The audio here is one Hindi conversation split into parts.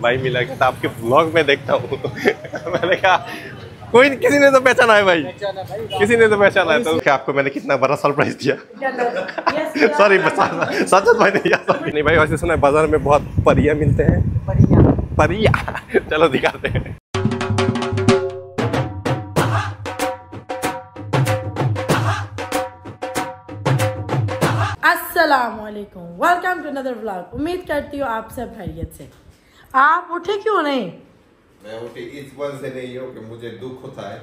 भाई मिला कि आपके ब्लॉग में देखता हूँ। मैंने कहा कोई किसी ने तो पहचाना है भाई, किसी ने तो पहचाना है। तो आपको मैंने कितना बड़ा सरप्राइज दिया। सॉरी सचत भाई नहीं भाई, वैसे सुना है बाजार में बहुत परिया मिलते हैं। परिया चलो दिखाते हैं। अस्सलामुअलैकुम, वेलकम टू अनदर व्लॉग। उम्मीद करती हूँ आप सब खैरियत से। आप उठे क्यों नहीं? मैं उठे इस वजह से नहीं हूँ कि मुझे दुख होता है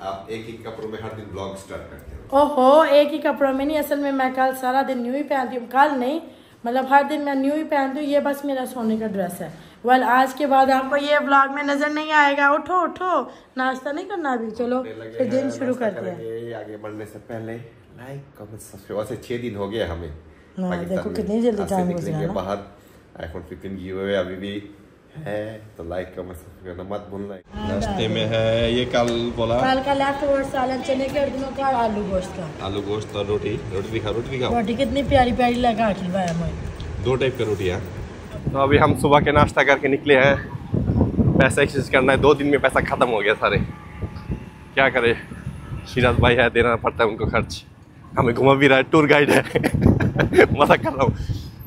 आप एक ही कपड़ों में हर दिन ब्लॉग स्टार्ट करते हो। ओहो, एक ही कपड़ों में नहीं, असल में मैं कल सारा दिन न्यू ही पहनती हूँ। कल नहीं, मतलब हर दिन मैं न्यू ही पहनती हूँ। ये बस मेरा सोने का ड्रेस है। वेल आज के बाद आपको ये व्लॉग में नजर नहीं आएगा। उठो उठो, नाश्ता नहीं करना अभी? चलो फिर दिन शुरू करते हैं। आगे बढ़ने से पहले लाइक कमेंट सब्सक्राइब। वैसे 6 दिन हो गए हमें। देखो कितनी जल्दी टाइम गुजर गया। बाहर आईफोन 15 गिवे अभी भी है, तो लाइक कमेंट सब्सक्राइब करना मत भूलना। नाश्ते में है ये कल बोला, कल का लेफ्ट सालन चने के और दिनों का आलू गोश्त का, आलू गोश्त और रोटी दिखाओ। रोटी कितनी प्यारी प्यारी लगा के भाई हमें। 2 टाइप की रोटी है। तो अभी हम सुबह के नाश्ता करके निकले हैं। पैसा एक्सचेंज करना है, 2 दिन में पैसा खत्म हो गया सारे। क्या करे, शिराज भाई है, देना पड़ता है उनको खर्च। हमें घुमा भी रहा है, टूर गाइड है। मजाक कर रहा हूँ।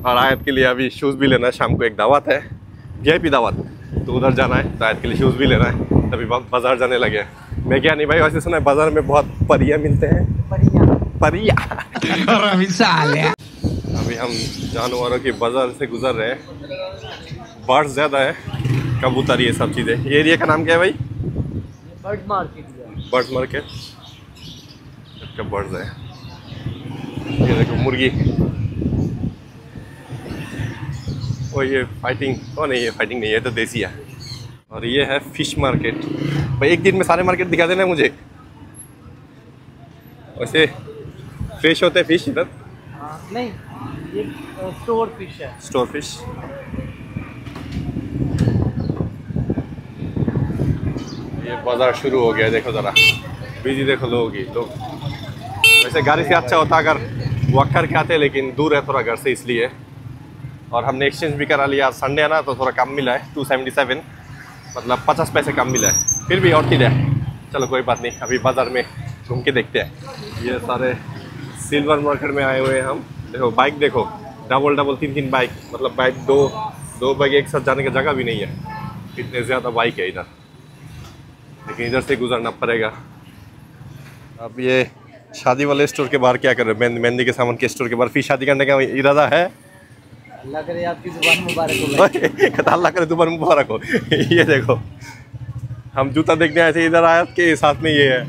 और आयत के लिए अभी शूज़ भी लेना है, शाम को एक दावत है, VIP दावत, तो उधर जाना है। तो आयत के लिए शूज़ भी लेना है, तभी बाजार जाने लगे हैं। मैं क्या नहीं भाई, वैसे सुना है बाजार में बहुत परिया मिलते हैं। परिया अभी हम जानवरों के बाजार से गुजर रहे हैं। बर्ड्स ज़्यादा है, कबूतर, ये सब चीज़ें। ये एरिया का नाम क्या है भाई? बर्ड मार्केट का बर्ड्स है। ये देखो मुर्गी। और ये फाइटिंग, ओ नहीं, ये फाइटिंग नहीं है, तो देसी है। और ये है फिश मार्केट। भाई एक दिन में सारे मार्केट दिखा देना मुझे। वैसे फ्रेश होते हैं फिश इधर? नहीं, ये स्टोर फिश है। Store fish. ये बाजार शुरू हो गया, देखो ज़रा बिजी, देखो लोग ही लोग। वैसे गाड़ी से अच्छा होता अगर वॉक करके आते, लेकिन दूर है थोड़ा घर से, इसलिए। और हमने एक्सचेंज भी करा लिया। संडे है ना, तो थोड़ा कम मिला है, 277, मतलब 50 पैसे कम मिला है। फिर भी और ठीक है, चलो कोई बात नहीं। अभी बाज़ार में घूम के देखते हैं। ये सारे सिल्वर मार्केट में आए हुए हैं हम। देखो बाइक, देखो डबल 3 बाइक, मतलब बाइक दो बाइक एक साथ जाने की जगह भी नहीं है, इतने ज़्यादा बाइक है इधर। लेकिन इधर से गुजरना पड़ेगा। अब ये शादी वाले स्टोर के बाहर क्या कर रहे हो? मेहंदी के सामान के स्टोर के बाहर फिर शादी करने का इरादा है? अल्लाह करे आपकी जुबान मुबारक हो। अल्लाह करे जुबान मुबारक हो। ये देखो, हम जूता देखने आए थे, इधर आया के साथ में ये है,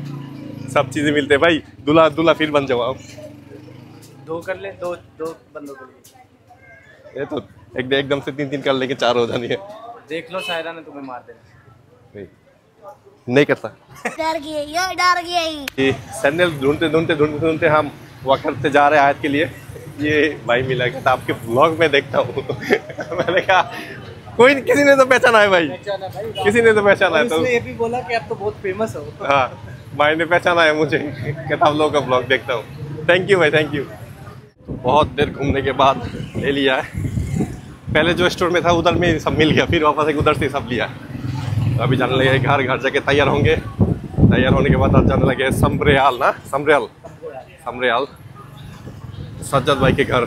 सब चीज़ें मिलते हैं भाई। दूल्हा फिर बन जाओ आप। 2 कर ले, 2 बंदों के लिए। ये तो एकदम से 3 कर लेके 4 हो जानी है। देख लो, सायरा ने तुम्हें मार देना। नहीं करता। डर गई। सैंडल ढूंढते हम वहाँ करते जा रहे हैं आयत के लिए। ये भाई मिला कि आपके ब्लॉग में देखता हूँ। मैंने कहा कोई किसी ने तो पहचाना है भाई, किसी ने तो पहचाना है। तो ये भी बोला कि आप तो बहुत फेमस हो। हाँ, भाई ने पहचाना है मुझे, कहता आप लोगों का ब्लॉग देखता हूँ। थैंक यू भाई, थैंक यू। तो बहुत देर घूमने के बाद ले लिया है। पहले जो स्टोर में था उधर में सब मिल गया, फिर वापस एक उधर से सब लिया। तो अभी जाने लगे घर जाके तैयार होंगे। तैयार होने के बाद आज जाने लगे समरेयाल ना, समरेयाल सज्जद भाई के घर।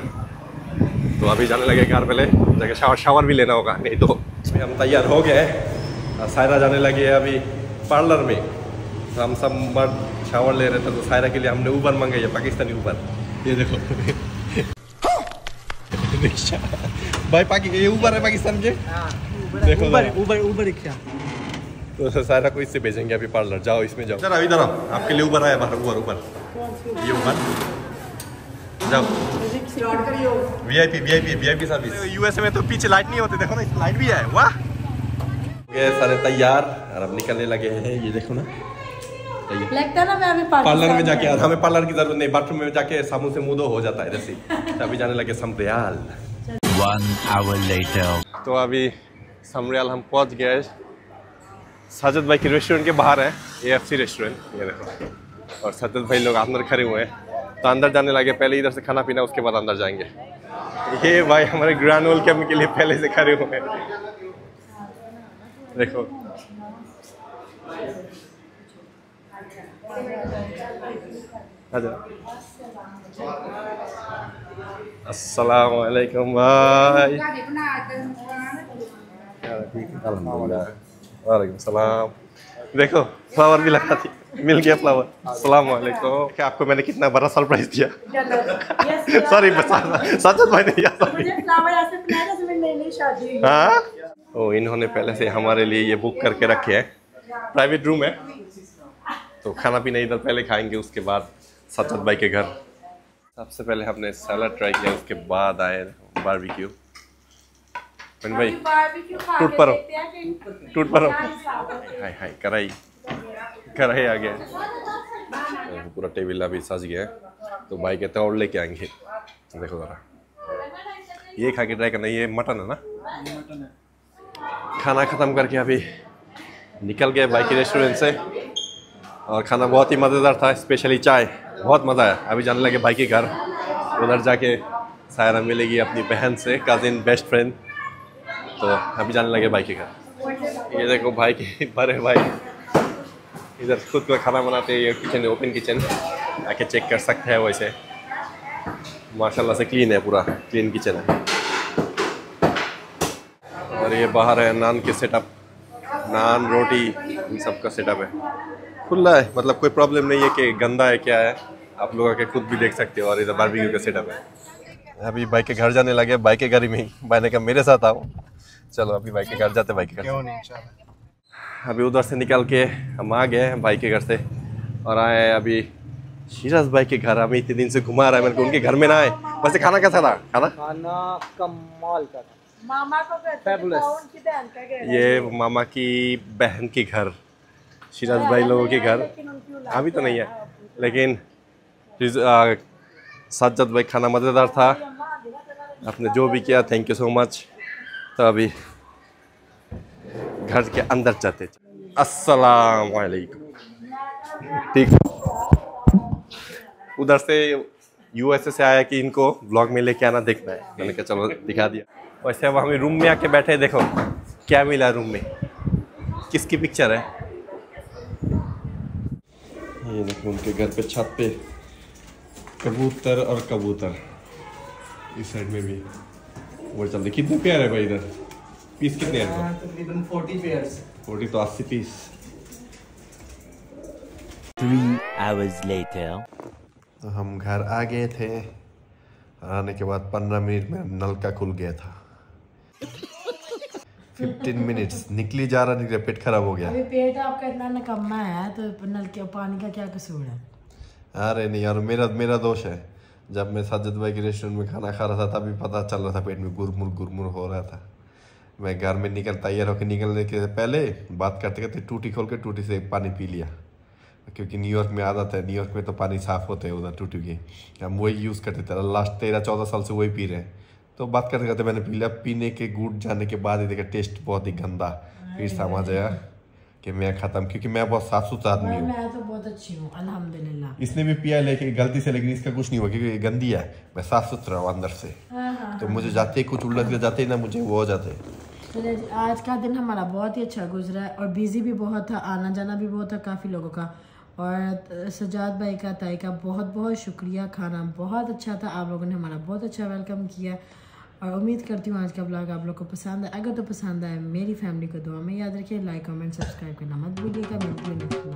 तो अभी जाने लगे घर, पहले जाके शावर भी लेना होगा, नहीं तो। अभी हम तैयार हो गए हैं। सायरा जाने लगी है अभी पार्लर में। तो हम सब मर्द शावर ले रहे थे, तो सायरा के लिए हमने ऊबर मंगाई है, पाकिस्तानी ऊबर। ये देखो रिक्शा भाई, ये ऊबर है पाकिस्तान के। देखो ऊबर रिक्शा। तो सारा को इससे भेजेंगे अभी पार्लर। जाओ इसमें जाओ। इधर आओ, आपके लिए ऊबर आया बाहर। ऊबर ये ऊबर, जाओ। VIP service. USA में तो पीछे लाइट नहीं होती, देखो ना, इसमें लाइट भी है। वाह, ये सारे तैयार और अब निकलने लगे हैं। ये देखो ना, लगता है ना मैं अभी पार्लर में जाके, हमें पार्लर की जरूरत नहीं, बाथरूम में जाके साबुन से मुंह धो हो जाता है जैसे। तो अभी जाने लगे समरेयाल। 1 hour later। तो अभी समरेयाल हम पहुंच गए। सज्जद भाई के रेस्टोरेंट के बाहर है, AFC रेस्टोरेंट, ये देखो। और सज्जद भाई लोग अंदर खड़े हुए हैं, तो अंदर जाने लगे। पहले इधर से खाना पीना, उसके बाद अंदर जाएंगे। ये भाई हमारे ग्रैनुअल कैंप के लिए पहले से खड़े हुए हैं। देखो अस्सलाम वालेकुम भाई। वालेकुम सलाम। देखो फ्लावर भी लगा थी, मिल गया फ्लावर। अस्सलाम वालेकुम। क्या आपको मैंने कितना बड़ा सरप्राइज दिया। सॉरी साजिद भाई ने दिया। हाँ ओ इन्होंने पहले से हमारे लिए ये बुक करके रखे हैं। प्राइवेट रूम है तो खाना पीना इधर पहले खाएंगे, उसके बाद साजिद भाई के घर। सबसे पहले हमने सलाद ट्राई किया, उसके बाद आए बारबेक्यू। भाई टूट पर हाय हाय कराई आ गया। पूरा टेबल अभी सज गया है तो भाई कहते हैं और लेके आएंगे। देखो जरा ये खा के ट्राई करना। ये मटन है ना? खाना ख़त्म करके अभी निकल गए भाई के रेस्टोरेंट से और खाना बहुत ही मज़ेदार था, स्पेशली चाय बहुत मज़ा आया। अभी जाने लगे भाई के घर, उधर जाके सायरा मिलेगी अपनी बहन से, कज़िन बेस्ट फ्रेंड। तो अभी जाने लगे भाई के घर। ये देखो भाई के बड़े भाई इधर खुद का खाना बनाते हैं। ये किचन है, ओपन किचन, आके चेक कर सकते हैं। वैसे माशाल्लाह से क्लीन है, पूरा क्लीन किचन है। और ये बाहर है नान के सेटअप, नान रोटी इन सब का सेटअप है। खुला है, मतलब कोई प्रॉब्लम नहीं है कि गंदा है क्या है, आप लोग आके खुद भी देख सकते हो। और इधर बारबेक्यू का सेटअप है। अभी भाई के घर जाने लगे, भाई के घर ही में ही। भाई ने कहा मेरे साथ आओ, चलो अभी भाई के घर जाते। भाई के घर क्यों नहीं, अभी उधर से निकल के हम आ गए भाई के घर से और आए अभी शिराज भाई के घर। हमें इतने दिन से घुमा रहा है, मेरे को उनके घर में ना आए। वैसे खाना कैसा था? खाना कमाल का था। मामा को उनकी बहन का घर, ये मामा की बहन के घर, शिराज भाई लोगों के घर। अभी तो नहीं है लेकिन साजिद भाई खाना मज़ेदार था। आपने जो भी किया थैंक यू सो मच। तो अभी घर के अंदर जाते। अस्सलाम वालेकुम। ठीक, उधर से यूएसए से आया कि इनको ब्लॉग में लेके आना, देखना है। मैंने कहा चलो दिखा दिया। वैसे अब हमें रूम में आके बैठे, देखो क्या मिला रूम में, किसकी पिक्चर है। ये देखो उनके घर पे छत पे कबूतर और कबूतर, इस साइड में भी वो चलते। कितने पेयर है भाई इधर? पीस कितने हैं? तकरीबन 40 पेयर्स। 40 तो 80 पीस। 3 hours later. तो हम घर आ गए थे। आने के बाद 15 मिनट में नल का खुल गया था। 15 मिनट्स निकली जा रहा, निकले पेट खराब हो गया। अभी पेट आपका इतना निकम्मा है तो नल के पानी का क्या कसूर है? अरे नहीं यार, मेरा दोष है। जब मैं साजिद भाई के रेस्टोरेंट में खाना खा रहा था तभी पता चल रहा था पेट में गुरमुर हो रहा था। मैं घर में तैयार होकर निकलने के पहले बात करते करते टूटी खोल के टूटी से पानी पी लिया, क्योंकि न्यूयॉर्क में आदत है। न्यूयॉर्क में तो पानी साफ़ होते हैं उधर टूटी के, हम वही यूज़ करते थे। लास्ट 13-14 साल से वही पी रहे हैं। तो बात करते करते मैंने पी लिया। पीने के गुट जाने के बाद ही देखा टेस्ट बहुत ही गंदा। फिर समझ आया कि मैं ख़त्म, क्योंकि मैं बहुत साफ सुथरा आदमी हूँ। मैं तो बहुत अच्छी हूँ अल्हम्दुलिल्लाह। इसने भी पिया लेकिन गलती से, लेकिन इसका कुछ नहीं हुआ क्योंकि ये गंदी है। मैं साफ सुथरा हूँ अंदर से। तो मुझे जाते ही कुछ उल्टा जाते ही ना मुझे वो हो जाते। आज का दिन हमारा बहुत ही अच्छा गुजरा है और बिजी भी बहुत था, आना जाना भी बहुत था काफ़ी लोगों का। और सजाद भाई का, ताई का बहुत बहुत शुक्रिया। खाना बहुत अच्छा था, आप लोगों ने हमारा बहुत अच्छा वेलकम किया और उम्मीद करती हूँ आज का ब्लॉग आप लोग को पसंद है। अगर तो पसंद आए मेरी फैमिली को दुआ में याद रखिए। लाइक कमेंट सब्सक्राइब करना मत भूलिएगा। मिलती है नेक्स्ट